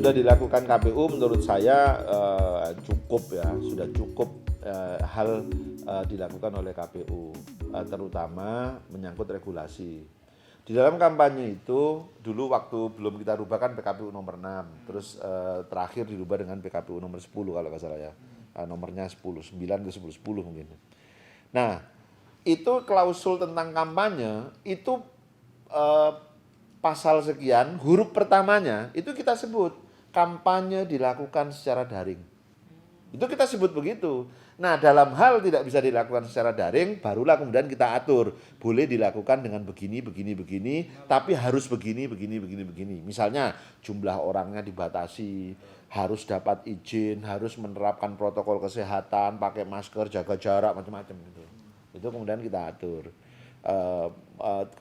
sudah dilakukan KPU menurut saya cukup ya, sudah cukup hal dilakukan oleh KPU, terutama menyangkut regulasi. Di dalam kampanye itu dulu waktu belum kita rubah kan PKPU nomor 6, terus terakhir dirubah dengan PKPU nomor 10 kalau nggak salah ya, nomornya 10, 9 ke 10, 10 mungkin. Nah, itu klausul tentang kampanye itu pasal sekian, huruf pertamanya itu kita sebut kampanye dilakukan secara daring. Itu kita sebut begitu. Nah, dalam hal tidak bisa dilakukan secara daring, barulah kemudian kita atur. Boleh dilakukan dengan begini, begini, tapi harus begini. Misalnya jumlah orangnya dibatasi, harus dapat izin, harus menerapkan protokol kesehatan, pakai masker, jaga jarak, macam-macam gitu. Itu kemudian kita atur.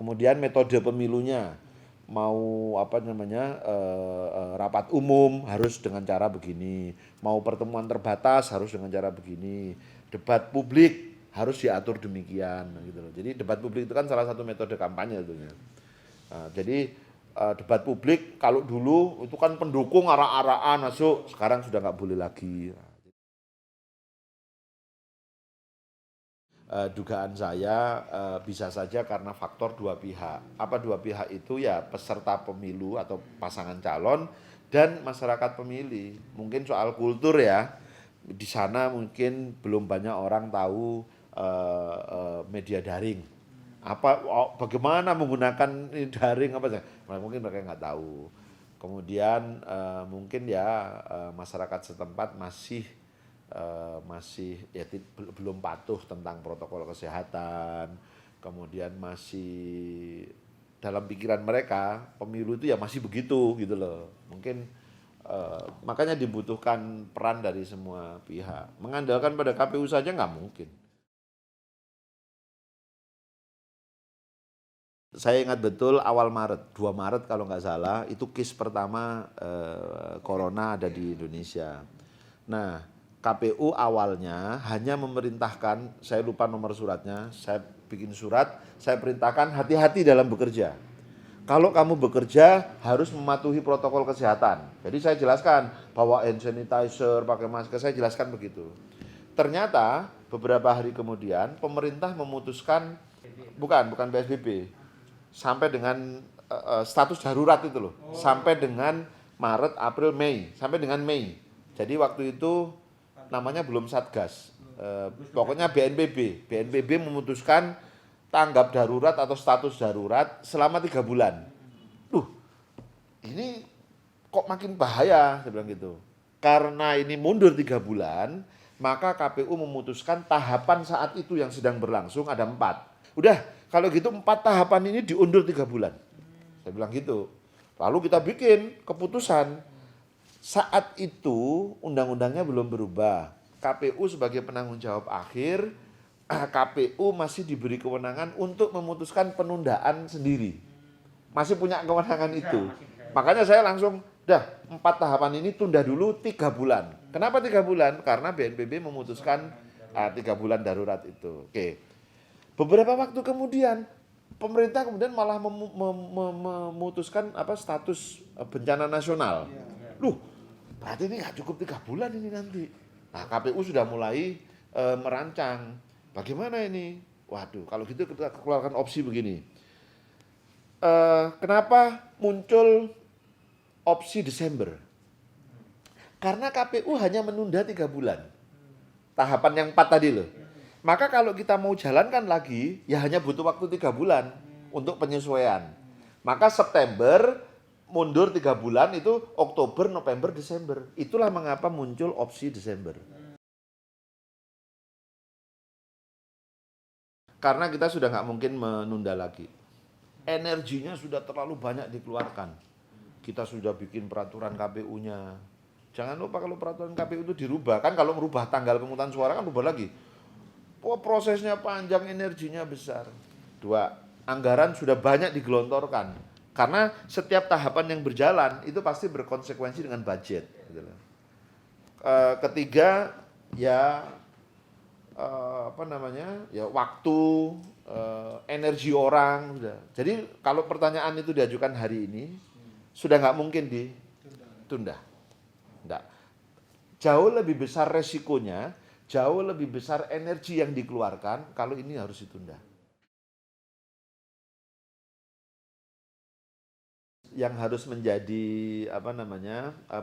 Kemudian metode pemilunya, mau rapat umum harus dengan cara begini, mau pertemuan terbatas harus dengan cara begini, debat publik harus diatur demikian gitu loh. Jadi debat publik itu kan salah satu metode kampanye tentunya. Jadi debat publik kalau dulu itu kan pendukung arak-arakan masuk, sekarang sudah nggak boleh lagi. Dugaan saya bisa saja karena faktor dua pihak. Apa dua pihak itu? Ya peserta pemilu atau pasangan calon dan masyarakat pemilih. Mungkin soal kultur ya, di sana mungkin belum banyak orang tahu media daring. Bagaimana menggunakan daring apa sih? Mungkin mereka nggak tahu. Kemudian mungkin ya masyarakat setempat masih ya belum patuh tentang protokol kesehatan, kemudian masih dalam pikiran mereka pemilu itu ya masih begitu gitu loh. Mungkin makanya dibutuhkan peran dari semua pihak. Mengandalkan pada KPU saja nggak mungkin. Saya ingat betul awal Maret, 2 Maret kalau nggak salah, itu case pertama corona ada di Indonesia. Nah, KPU awalnya hanya memerintahkan, saya lupa nomor suratnya, saya bikin surat, saya perintahkan hati-hati dalam bekerja. Kalau kamu bekerja harus mematuhi protokol kesehatan. Jadi saya jelaskan bawa hand sanitizer, pakai masker, saya jelaskan begitu. Ternyata beberapa hari kemudian pemerintah memutuskan, bukan PSBB, sampai dengan status darurat itu loh, sampai dengan Maret, April, Mei, sampai dengan Mei. Jadi waktu itu namanya belum Satgas, pokoknya BNPB memutuskan tanggap darurat atau status darurat selama 3 bulan. Ini kok makin bahaya, saya bilang gitu. Karena ini mundur 3 bulan, maka KPU memutuskan tahapan saat itu yang sedang berlangsung ada 4. Udah, kalau gitu 4 tahapan ini diundur 3 bulan. Saya bilang gitu. Lalu kita bikin keputusan. Saat itu undang-undangnya belum berubah. KPU sebagai penanggung jawab akhir, KPU masih diberi kewenangan untuk memutuskan penundaan sendiri. Masih punya kewenangan itu. Makanya saya langsung, 4 tahapan ini tunda dulu 3 bulan. Kenapa 3 bulan? Karena BNPB memutuskan 3 bulan darurat itu. Oke. Beberapa waktu kemudian, pemerintah kemudian malah memutuskan status bencana nasional. Berarti ini nggak cukup 3 bulan ini nanti. Nah, KPU sudah mulai merancang. Bagaimana ini? Waduh, kalau gitu kita keluarkan opsi begini. Kenapa muncul opsi Desember? Karena KPU hanya menunda 3 bulan. Tahapan yang 4 tadi loh. Maka kalau kita mau jalankan lagi, ya hanya butuh waktu 3 bulan untuk penyesuaian. Maka September mundur 3 bulan itu Oktober, November, Desember. Itulah mengapa muncul opsi Desember. Karena kita sudah nggak mungkin menunda lagi. Energinya sudah terlalu banyak dikeluarkan. Kita sudah bikin peraturan KPU-nya. Jangan lupa kalau peraturan KPU itu dirubah. Kan kalau merubah tanggal pemungutan suara kan rubah lagi. Prosesnya panjang, energinya besar. 2, anggaran sudah banyak digelontorkan. Karena setiap tahapan yang berjalan itu pasti berkonsekuensi dengan budget. Ketiga, ya waktu, energi orang. Jadi kalau pertanyaan itu diajukan hari ini, sudah nggak mungkin ditunda. Enggak. Jauh lebih besar resikonya, jauh lebih besar energi yang dikeluarkan kalau ini harus ditunda. Yang harus menjadi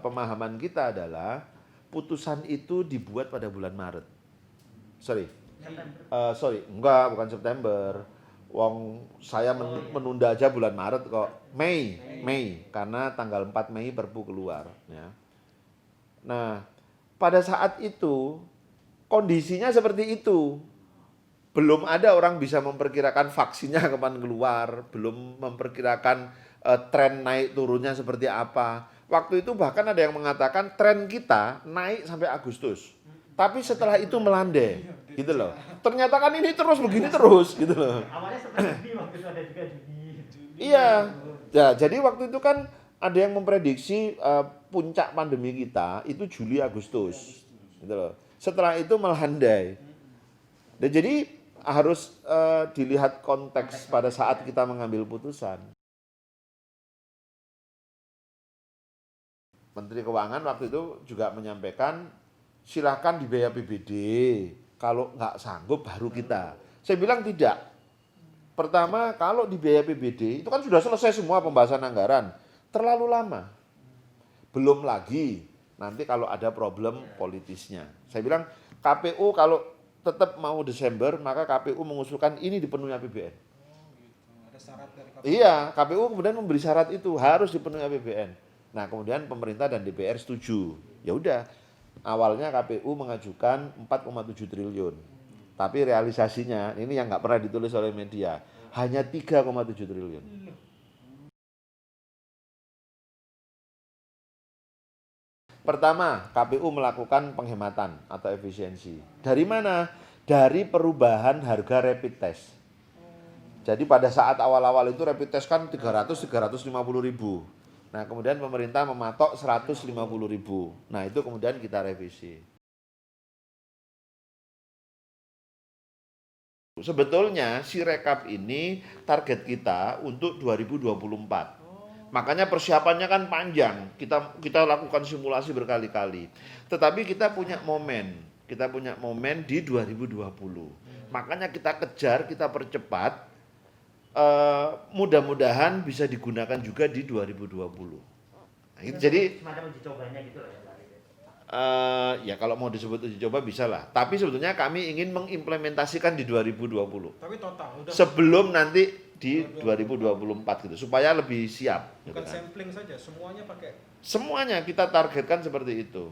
pemahaman kita adalah putusan itu dibuat pada bulan Maret. Bukan September. Wong saya menunda aja bulan Maret kok. Mei, karena tanggal 4 Mei Perpu keluar. Ya. Nah, pada saat itu kondisinya seperti itu. Belum ada orang bisa memperkirakan vaksinnya kapan keluar, belum memperkirakan tren naik turunnya seperti apa. Waktu itu bahkan ada yang mengatakan tren kita naik sampai Agustus. Tapi setelah itu melandai, gitu loh. Ternyata kan ini terus begini terus, gitu loh. Awalnya seperti waktu itu ada juga Juni. Iya. Ya, jadi waktu itu kan ada yang memprediksi puncak pandemi kita itu Juli Agustus, gitu loh. Setelah itu melandai. Dan jadi harus dilihat konteks pada saat kita mengambil putusan. Menteri Keuangan waktu itu juga menyampaikan silakan dibiaya APBD, kalau nggak sanggup baru kita. Saya bilang tidak. Pertama, kalau dibiaya APBD itu kan sudah selesai semua pembahasan anggaran, terlalu lama. Belum lagi nanti kalau ada problem politisnya. Saya bilang KPU kalau tetap mau Desember, maka KPU mengusulkan ini dipenuhi APBN. Ada syarat dari KPU. Iya, KPU kemudian memberi syarat itu harus dipenuhi APBN. Nah, kemudian pemerintah dan DPR setuju. Ya udah, awalnya KPU mengajukan 4,7 triliun. Tapi realisasinya, ini yang nggak pernah ditulis oleh media, hanya 3,7 triliun. Pertama, KPU melakukan penghematan atau efisiensi. Dari mana? Dari perubahan harga rapid test. Jadi pada saat awal-awal itu rapid test kan 300-350 ribu. Nah, kemudian pemerintah mematok 150 ribu. Nah, itu kemudian kita revisi. Sebetulnya Sirekap ini target kita untuk 2024. Makanya persiapannya kan panjang. Kita lakukan simulasi berkali-kali. Tetapi kita punya momen di 2020. Makanya kita kejar, kita percepat. Mudah-mudahan bisa digunakan juga di 2020. Nah, jadi semacam uji cobanya gitu loh ya. ya kalau mau disebut uji coba bisa lah. Tapi sebetulnya kami ingin mengimplementasikan di 2020. Tapi total udah Sebelum nanti di 2024 gitu, supaya lebih siap. bukan gitu kan. sampling saja, semuanya pakai. Semuanya kita targetkan seperti itu.